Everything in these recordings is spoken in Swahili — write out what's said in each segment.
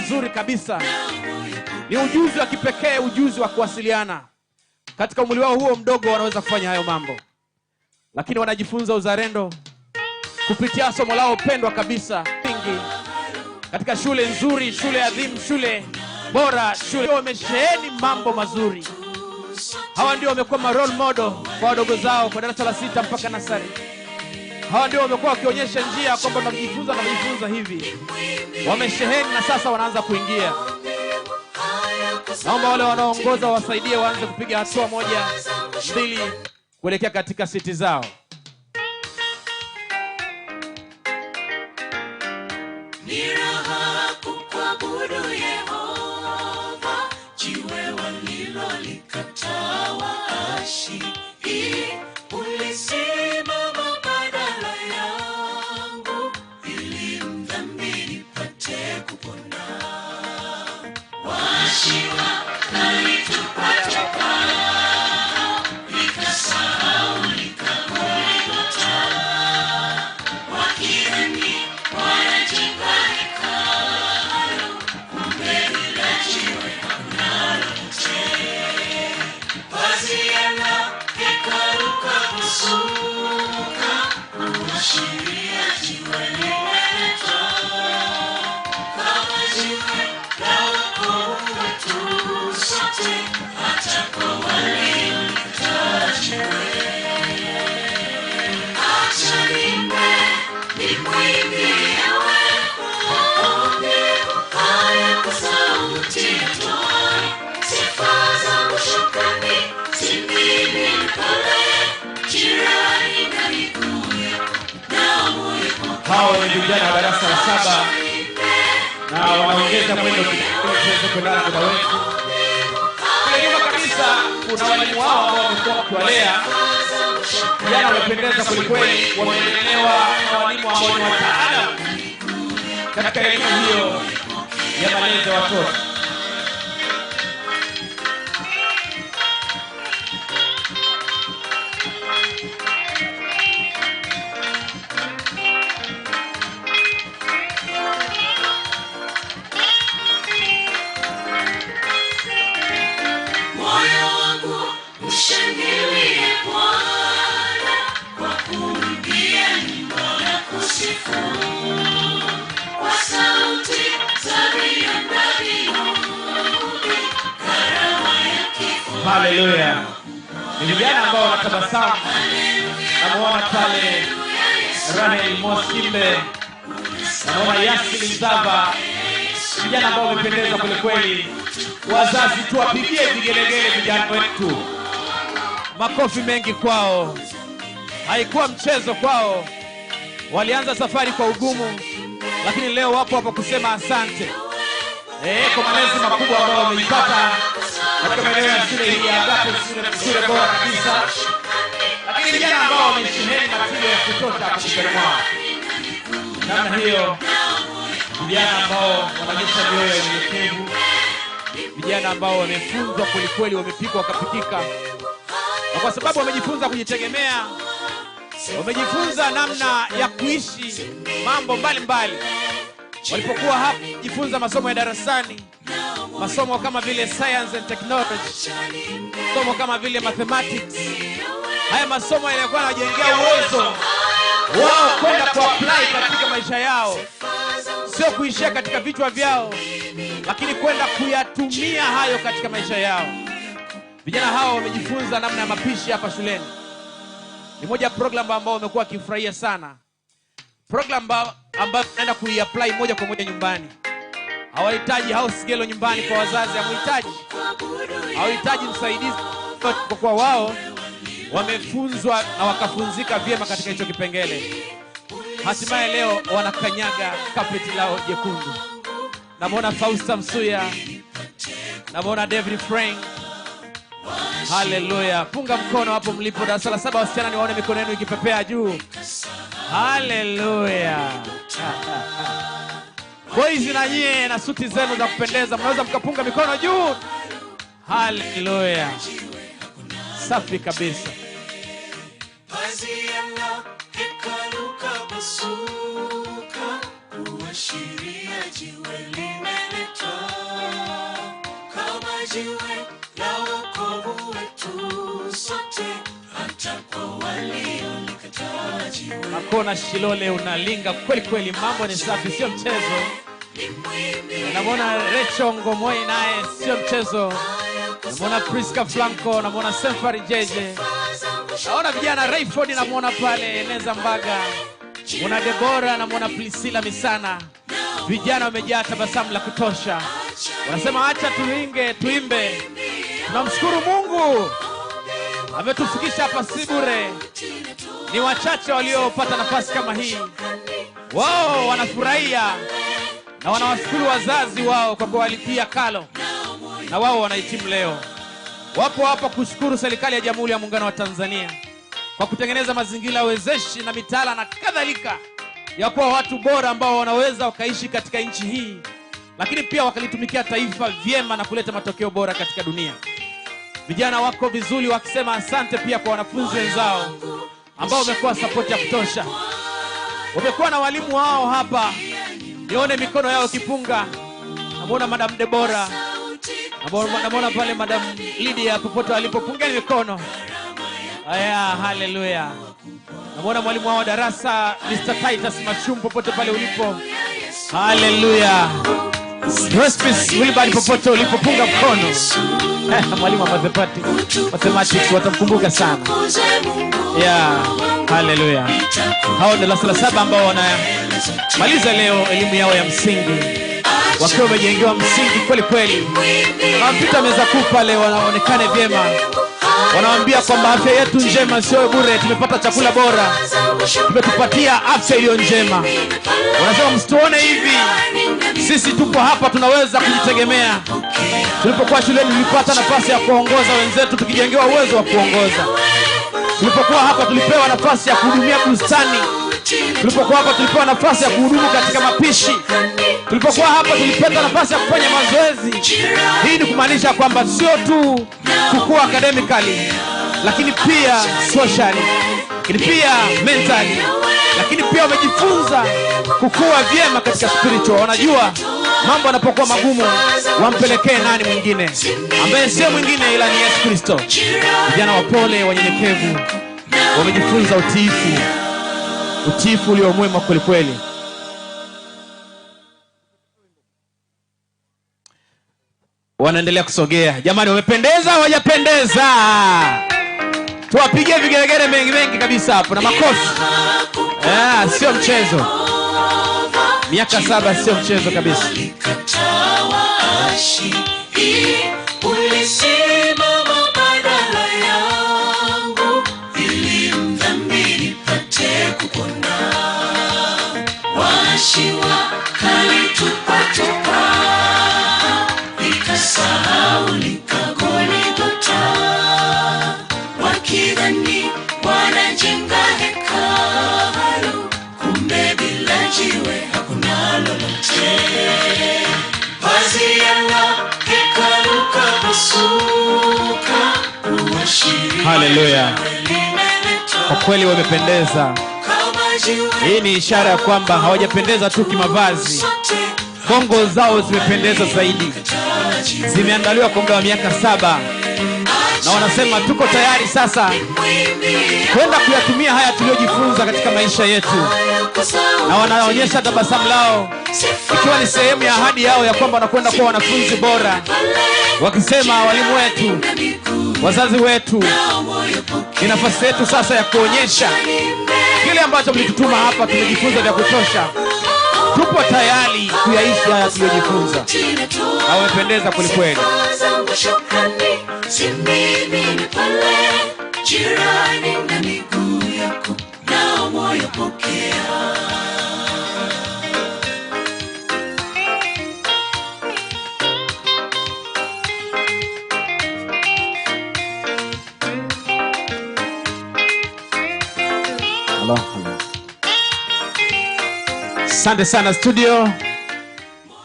mazuri kabisa. Ni ujuzi wa kipekee, ujuzi wa kuwasiliana. Katika umri wao huo mdogo wanaweza kufanya hayo mambo. Lakini wanajifunza uzalendo kupitia somo lao pendwa kabisa. Katika shule nzuri, shule adhimu, shule bora, shule wamesheheni mambo mazuri. Hawa ndio wamekuwa role model kwa wadogo zao kwa darasa la 6 mpaka nasari. Hawa ndio wamekuwa wakionyesha njia kwamba tunajifunza hivi. Wamesheheni na sasa wanaanza kuingia. Naomba wale wanaoongoza wasaidie waanze kupiga hatua moja, mbili kuelekea katika siti zao. Ni raha kuabudu Yehova, jiwe walilolikataa waashi. Ulisimama badala yangu, ili mdhambi nipate kupona. Waashi walitupa toka, nikasahau nikakuliota. Wakidhani wanajenga hekalu, kumbe lile jiwe hamnalote. Pazia la hekalu kapasuka, kuashiria jiwe limeletwa. Kama jiwe la wokovu wetu sote, hata kwa waliolikataa jiwe. Acha nimwimbie wewe, haya kwa sauti itoayo. Sifa zangu shukrani zimimine pale, jirani na miguu yako na moyo wako. Hawa ni vijana wa darasa la 7 na wanaongeza mwendo sekondari kwa wetu. Kule nyuma kabisa kuna walimu wao ambao wamekuwa wakiwalea. Vijana wamependeza kwelikweli, wamelelewa na walimu ambao ni wataalamu katika elimu hiyo ya malezi ya watoto. Moyo wangu mshangilie Bwana, kwa kuimbia nyimbo na kusifu. Kwa sauti za vianda vinubi, karama ya kifo. Haleluya. Ni vijana ambao wanatabasamu. Namuona pale Rahel Mosimbe, namuona Yasili Mzava. Vijana ambao wamependeza kwelikweli. Wazazi tuwapigie vigelegele vijana wetu. Makofi mengi kwao. Haikuwa mchezo kwao. Walianza safari kwa ugumu, lakini leo wapo hapa kusema asante. Kwa malezi makubwa ambao wameipata katika maeneo ya shule hii ya Agape, shule bora kabisa. Lakini vijana ambao wamesheheni matendo ya kutosha katika mwao. Namna hiyo, vijana ambao wanaonyesha mioyo ya unyenyekevu. Vijana ambao wamefunzwa kwelikweli, wamepikwa wakapikika. Na kwa sababu wamejifunza kujitegemea, wamejifunza namna ya kuishi mambo mbalimbali. Walipokuwa hapa jifunza masomo ya darasani, masomo kama vile science and technology, masomo kama vile mathematics. Haya masomo yalikuwa yanajengea uwezo wao kwenda kuapply katika maisha yao. Sio kuishia katika vichwa vyao, lakini kwenda kuyatumia hayo katika maisha yao. Vijana hao wamejifunza namna ya mapishi hapa shuleni. Ni moja ya program ambao wamekuwa wakifurahia sana. Program ambayo naenda kuiapply moja kwa moja nyumbani. Hawahitaji house girl nyumbani kwa wazazi, hawahitaji msaidizi, kwa kuwa wao wamefunzwa na wakafunzika vyema katika hicho kipengele. Hatimaye leo wanakanyaga carpet lao jekundu. Namuona Fausta Msuya, namuona David Frank. Haleluya. Punga mkono hapo mlipo. Darasa la 7 wasichana, niwaone mikono yenu ikipepea juu. Haleluya. Boys na nyie na suti zenu za kupendeza, mnaweza mkapunga mikono juu. Haleluya. Safi kabisa. Pazia la hekalu kapasuka, kuashiria jiwe limeletwa. jiwe la wokovu wetu sote, hata kwa waliolikataa jiwe. Makona Shilole unalinga kweli kweli, mambo ni safi, sio mchezo. Namwona Recho Ngomoi naye sio mchezo. Namwona Priska Flanco, namwona Sefari Jeje. Naona vijana Rayford, namwona pale Neza Mbaga. Mwana Debora, namwona Priscilla Misana. Vijana wamejaa tabasamu la kutosha. Wanasema acha tuimbe. Tunamshukuru Mungu ametufikisha hapa si bure. Ni wachache waliopata nafasi kama hii. Wao wanafurahia na wanawashukuru wazazi wao kwa kuwalipia kalo, na wao wanahitimu leo. Wapo hapa kushukuru serikali ya Jamhuri ya Muungano wa Tanzania kwa kutengeneza mazingira wezeshi na mitaala na kadhalika ya kuwa watu bora ambao wanaweza wakaishi katika nchi hii, lakini pia wakalitumikia taifa vyema na kuleta matokeo bora katika dunia. Vijana wako vizuri wakisema asante pia kwa wanafunzi wenzao ambao wamekuwa support ya kutosha. Wamekuwa na walimu wao hapa. Nione mikono yao kipunga. Namuona Madam Debora. Namuona pale Madam Lydia popote walipopungeni mikono. Aya, haleluya. Namuona mwalimu wao darasa Mr. Titus Machum popote pale ulipo. Haleluya. Hospice Wilbard popote ulipopunga mkono. Mwalimu wa mathematics watamkumbuka sana. Haleluya. Hao ndio darasa la 7 ambao wanamaliza leo elimu yao ya msingi, wakiwa wamejengewa msingi kweli kweli. Wanapita meza kuu pale, wanaonekane vyema. Wanawaambia kwamba afya yetu njema sio bure, tumepata chakula bora, tumetupatia afya iliyo njema. Wanasema msituone hivi, sisi tupo hapa tunaweza kujitegemea. Tulipokuwa shuleni tulipata nafasi ya kuongoza wenzetu, tukijengewa uwezo wa kuongoza. Tulipokuwa hapa tulipewa nafasi ya kuhudumia bustani. Tulipokuwa hapa tulipewa nafasi ya kuhudumu katika mapishi. Tulipokuwa hapa tulipata nafasi ya kufanya mazoezi. Hii ni kumaanisha kwamba sio tu kukua academically, lakini pia socially, lakini pia mentally, lakini pia wamejifunza kukua vyema katika spiritual. Wanajua mambo yanapokuwa magumu wampelekee nani mwingine, ambaye sio mwingine ila ni Yesu Kristo. Vijana wapole, wanyenyekevu, wamejifunza utiifu ulio mwema kweli kweli. Wanaendelea kusogea. Jamani, wamependeza au hawajapendeza? Tuwapigie vigelegele mengi kabisa hapo na makofi. Sio mchezo. Miaka 7 sio mchezo kabisa. Ulisimama badala yangu ili mdhambi nipate kupona. Washiwa kalitupa nikasahau Goligota. Wakidhani wanajenga hekalu, kumbe bila jiwe hakuna lolote. Pazia la hekalu kapasuka. Haleluya. Kwa kweli wamependeza. Hii ni ishara ya kwamba hawajapendeza tu kimavazi. Kongo zao zimependeza zaidi. Zimeandaliwa kwa muda wa miaka 7. Na wanasema tuko tayari sasa kwenda kuyatumia haya tuliojifunza katika maisha yetu. Na wanaonyesha tabasamu lao, ikiwa ni sehemu ya ahadi yao ya kwamba wanakwenda kuwa wanafunzi bora. Wakisema walimu wetu, wazazi wetu, ni nafasi yetu sasa ya kuonyesha kile ambacho mlitutuma hapa. Tumejifunza vya kutosha, tupo tayari kuyaishi haya tuliojifunza. Na wamependeza kweli kweli. Jirani na miguu yako na moyo pokea. Asante sana studio.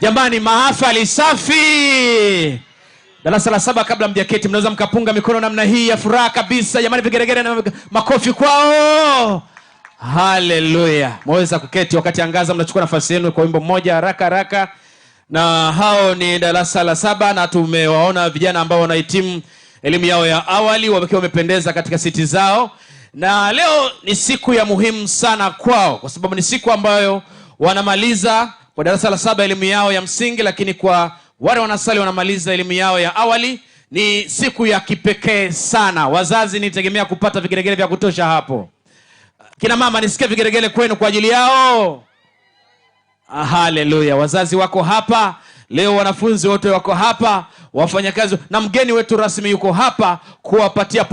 Jamani, mahafali safi. Darasa la 7 kabla mjaketi, mnaweza mkapunga mikono namna hii ya furaha kabisa. Jamani, vigeregere na makofi kwao. Haleluya. Mweza kuketi wakati angaza, mnachukua nafasi yenu kwa wimbo mmoja haraka. na hao ni darasa la 7 na tumewaona vijana ambao wanahitimu elimu yao ya awali wakiwa wamependeza katika siti zao. Na leo ni siku ya muhimu sana kwao kwa sababu ni siku ambayo wanamaliza kwa darasa la 7 elimu yao ya msingi, lakini kwa wale wanasali wanamaliza elimu yao ya awali. Ni siku ya kipekee sana. Wazazi nitegemea kupata vigelegele vya kutosha hapo. Kina mama nisikie vigelegele kwenu kwa ajili yao. Haleluya. Wazazi wako hapa leo, wanafunzi wote wako hapa, wafanyakazi na mgeni wetu rasmi yuko hapa kuwapatia